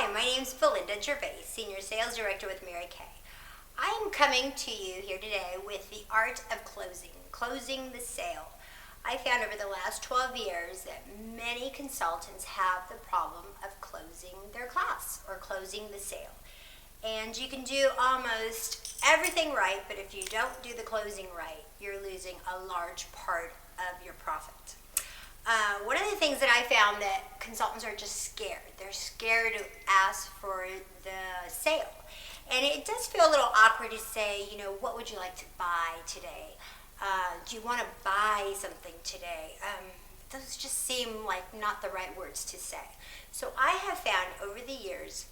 Hi, my name's Belinda Gervase, Senior Sales Director with Mary Kay. I'm coming to you here today with the art of closing the sale. I found over the last 12 years that many consultants have the problem of closing their class or closing the sale. And you can do almost everything right, but if you don't do the closing right, you're losing a large part of your profit. One of the things that I found that consultants are just scared. They're scared to ask for the sale. And it does feel a little awkward to say, what would you like to buy today? Do you want to buy something today? Those just seem like not the right words to say. So I have found over the years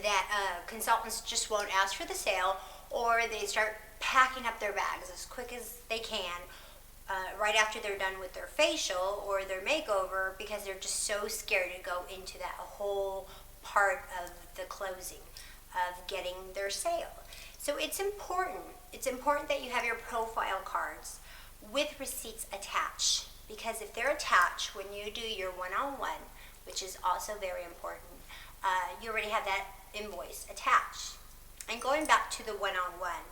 that consultants just won't ask for the sale, or they start packing up their bags as quick as they can right after they're done with their facial or their makeover, because they're just so scared to go into that whole part of the closing of getting their sale. So it's important that you have your profile cards with receipts attached, because if they're attached when you do your one-on-one, which is also very important, you already have that invoice attached. And going back to the one-on-one,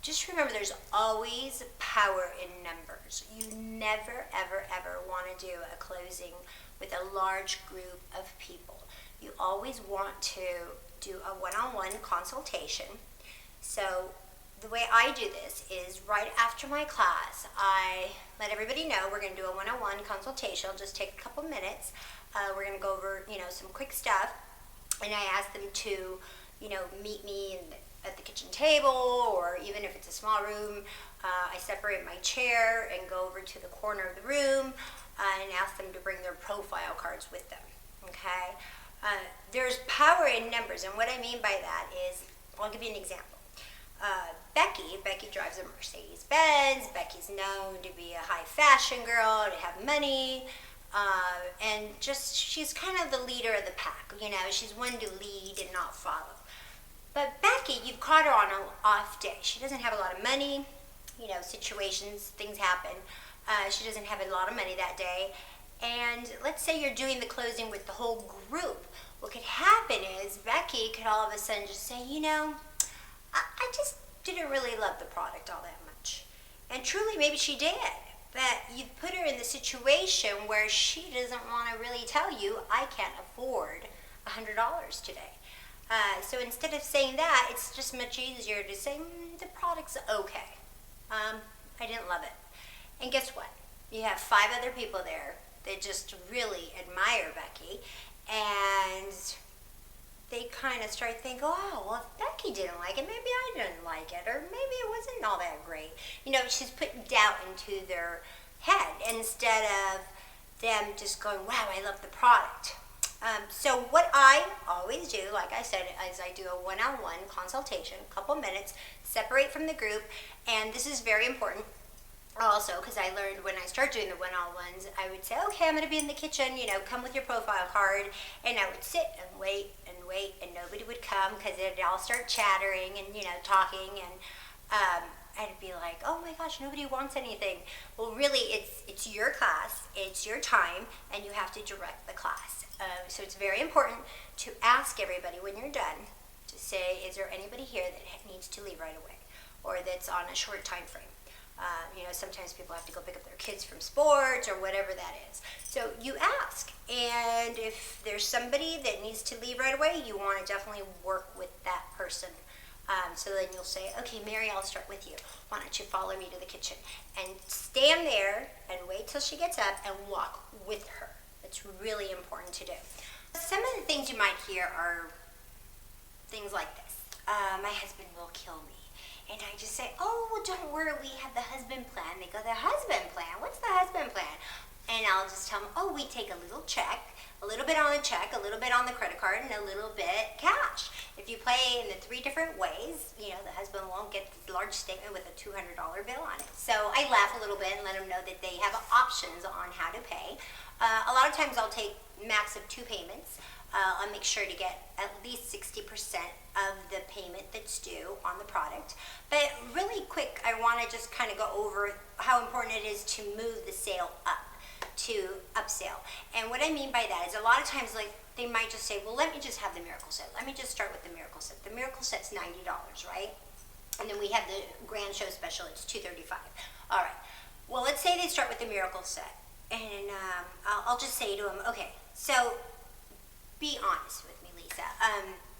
just remember there's always power in numbers. You never, ever, ever want to do a closing with a large group of people. You always want to do a one-on-one consultation. So the way I do this is right after my class, I let everybody know we're going to do a one-on-one consultation. It'll just take a couple minutes. We're going to go over, some quick stuff, and I ask them to, meet me at the kitchen table, or even if it's a small room, I separate my chair and go over to the corner of the room and ask them to bring their profile cards with them. Okay? There's power in numbers, and what I mean by that is, I'll give you an example. Becky drives a Mercedes-Benz. Becky's known to be a high fashion girl, to have money, and she's kind of the leader of the pack. She's one to lead and not follow. But Becky, you've caught her on an off day. She doesn't have a lot of money, situations, things happen. She doesn't have a lot of money that day. And let's say you're doing the closing with the whole group. What could happen is Becky could all of a sudden just say, I just didn't really love the product all that much. And truly, maybe she did. But you've put her in the situation where she doesn't want to really tell you, I can't afford $100 today. So instead of saying that, it's just much easier to say, the product's okay. I didn't love it. And guess what? You have 5 other people there that just really admire Becky, and they kind of start thinking, oh, well, if Becky didn't like it, maybe I didn't like it, or maybe it wasn't all that great. She's putting doubt into their head instead of them just going, wow, I love the product. So what I always do, like I said, is I do a one-on-one consultation, a couple minutes, separate from the group, and this is very important also, because I learned when I started doing the one-on-ones, I would say, okay, I'm going to be in the kitchen, come with your profile card, and I would sit and wait, and nobody would come, because they'd all start chattering and, talking, and I'd be like, oh my gosh, nobody wants anything. Well, really, it's your class, it's your time, and you have to direct the class. So it's very important to ask everybody when you're done to say, is there anybody here that needs to leave right away, or that's on a short time frame? Sometimes people have to go pick up their kids from sports or whatever that is. So you ask, and if there's somebody that needs to leave right away, you want to definitely work with that person. So then you'll say, okay, Mary, I'll start with you. Why don't you follow me to the kitchen? And stand there and wait till she gets up and walk with her. It's really important to do. Some of the things you might hear are things like this. My husband will kill me. And I just say, oh, well, don't worry, we have the husband plan. They go, the husband plan? What's the husband plan? And I'll just tell them, oh, we take a little check, a little bit on the check, a little bit on the credit card, and a little bit cash. If you play in the 3 different ways, the husband won't get this large statement with a $200 bill on it. So I laugh a little bit and let them know that they have options on how to pay. A lot of times I'll take max of 2 payments. I'll make sure to get at least 60% of the payment that's due on the product. But really quick, I want to just kind of go over how important it is to move the sale up. to upsell. And what I mean by that is a lot of times, like, they might just say, well, let me just have the miracle set. Let me just start with the miracle set. The miracle set's $90, right? And then we have the grand show special, it's $235. All right. Well, let's say they start with the miracle set. And I'll just say to them, okay, so be honest with me, Lisa.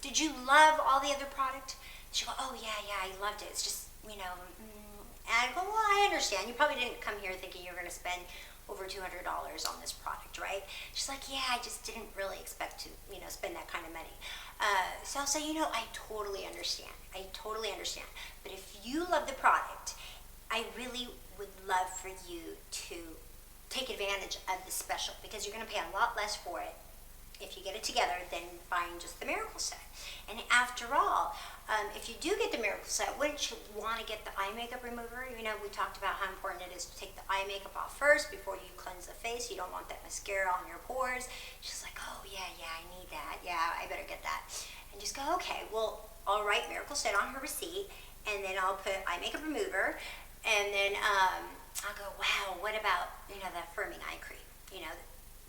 Did you love all the other product? She go, oh, yeah, I loved it. It's just, and I go, well, I understand. You probably didn't come here thinking you were going to spend over $200 on this product, right? She's like, yeah, I just didn't really expect to, spend that kind of money. So I'll say, I totally understand. I totally understand. But if you love the product, I really would love for you to take advantage of the special, because you're going to pay a lot less for it if you get it together than buying just the miracle set. And after all, if you do get the miracle set, wouldn't you want to get the eye makeup remover? We talked about how important it is to take the eye makeup off first before you cleanse the face. You don't want that mascara on your pores. She's like, oh, yeah, I need that. Yeah, I better get that. And just go, okay, well, I'll write miracle set on her receipt, and then I'll put eye makeup remover, and then I'll go, wow, what about, the firming eye cream?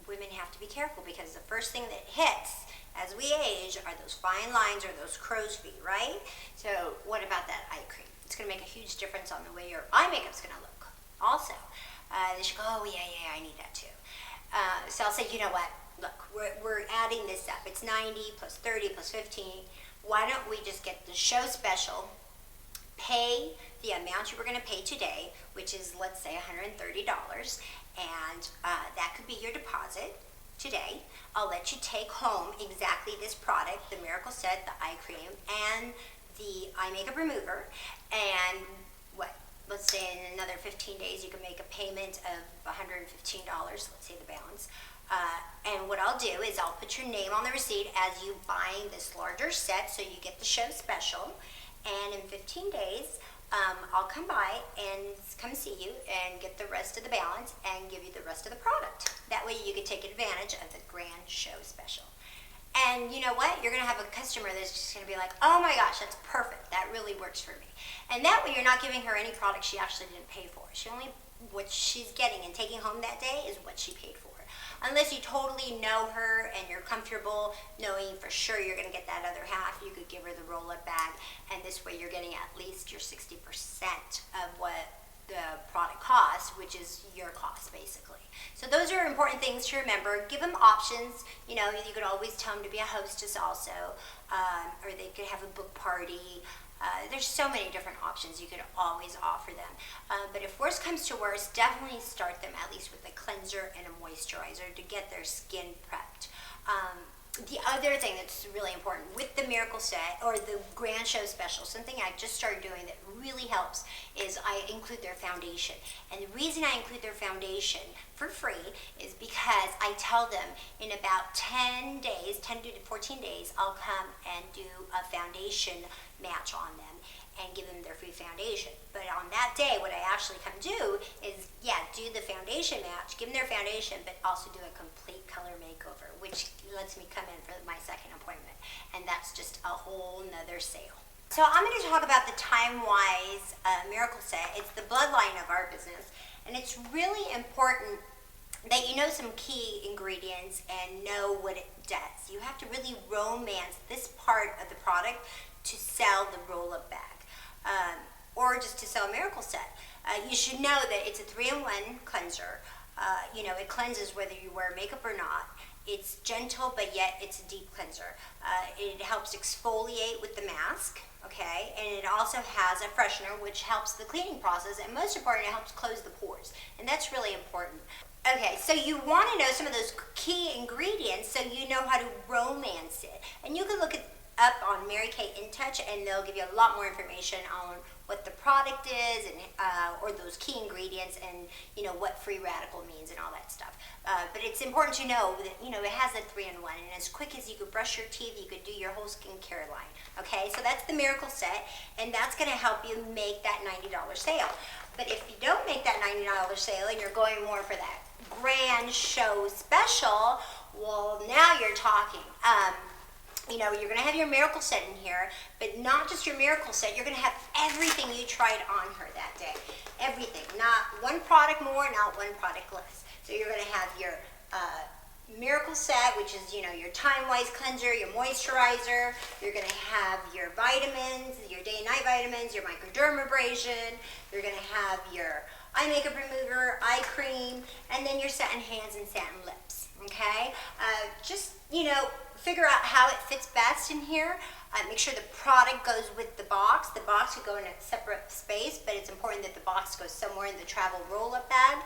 Women have to be careful, because the first thing that hits as we age are those fine lines or those crow's feet, right? So what about that eye cream? It's going to make a huge difference on the way your eye makeup's going to look. Also, they should go, oh, yeah, I need that too. So I'll say, you know what? Look, we're adding this up. It's 90 plus 30 plus 15. Why don't we just get the show special, pay the amount you were going to pay today, which is, let's say, $130, and that could be your deposit today. I'll let you take home exactly this product, the miracle set, the eye cream, and the eye makeup remover, and let's say in another 15 days you can make a payment of $115, let's say the balance. And what I'll do is I'll put your name on the receipt as you buying this larger set, so you get the show special, and in 15 days, I'll come by and come see you and get the rest of the balance and give you the rest of the product. That way you can take advantage of the grand show special. And you know what? You're going to have a customer that's just going to be like, oh my gosh, that's perfect. That really works for me. And that way you're not giving her any product she actually didn't pay for. What she's getting and taking home that day is what she paid for. Unless you totally know her and you're comfortable knowing for sure you're going to get that other half, you could give her the roll-up bag, and this way you're getting at least your 60% of what the product costs, which is your cost basically. So those are important things to remember. Give them options. You could always tell them to be a hostess also, or they could have a book party. There's so many different options you could always offer them. But if worse comes to worse, definitely start them at least with a cleanser and a moisturizer to get their skin prepped. The other thing that's really important with the miracle set or the grand show special, something I just started doing that really helps, is I include their foundation. And the reason I include their foundation for free is because I tell them in about 10 to 14 days, I'll come and do a foundation match on them and give them their free foundation. But on that day, what I actually come do is, do the foundation match, give them their foundation, but also do a complete color makeover, which lets me come in for my second appointment. And that's just a whole nother sale. So I'm going to talk about the Time-Wise Miracle Set. It's the bloodline of our business, and it's really important that you know some key ingredients and know what it does. You have to really romance this part of the product to sell the roll-up bag, or just to sell a miracle set. You should know that it's a 3-in-1 cleanser. It cleanses whether you wear makeup or not. It's gentle, but yet it's a deep cleanser. It helps exfoliate with the mask, okay? And it also has a freshener, which helps the cleaning process, and most important, it helps close the pores. And that's really important. Okay, so you want to know some of those key ingredients so you know how to romance it. And you can look it up on Mary Kay In Touch, and they'll give you a lot more information on what the product is, and or those key ingredients, and what free radical means and all that stuff. But it's important to know that it has a 3-in-1, and as quick as you could brush your teeth, you could do your whole skincare line. Okay, so that's the miracle set, and that's going to help you make that $90 sale. But if you don't make that $90 sale and you're going more for that grand show special, well, now you're talking. You're going to have your miracle set in here, but not just your miracle set. You're going to have everything you tried on her that day. Everything. Not one product more, not one product less. So you're going to have your Miracle Set, which is, your Time-Wise cleanser, your moisturizer. You're going to have your vitamins, your day and night vitamins, your microdermabrasion. You're going to have your eye makeup remover, eye cream, and then your satin hands and satin lips. Okay? Just, figure out how it fits best in here. Make sure the product goes with the box. The box could go in a separate space, but it's important that the box goes somewhere in the travel roll-up bag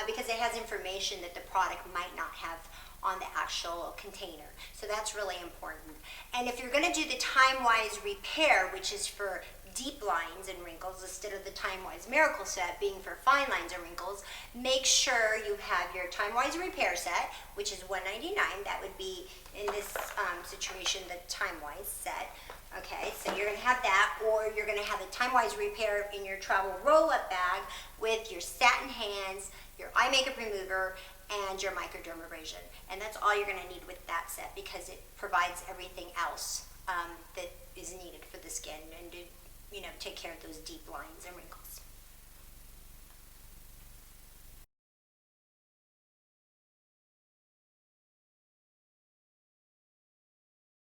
because it has information that the product might not have on the actual container. So that's really important. And if you're going to do the Time-Wise repair, which is for deep lines and wrinkles instead of the Time-Wise Miracle Set being for fine lines and wrinkles, make sure you have your Time-Wise repair set, which is $199. That would be, in this situation, the Time-Wise set. Okay, so you're going to have that, or you're going to have the Time-Wise repair in your travel roll-up bag with your satin hands, your eye makeup remover, and your microdermabrasion. And that's all you're going to need with that set because it provides everything else that is needed for the skin and to take care of those deep lines and wrinkles.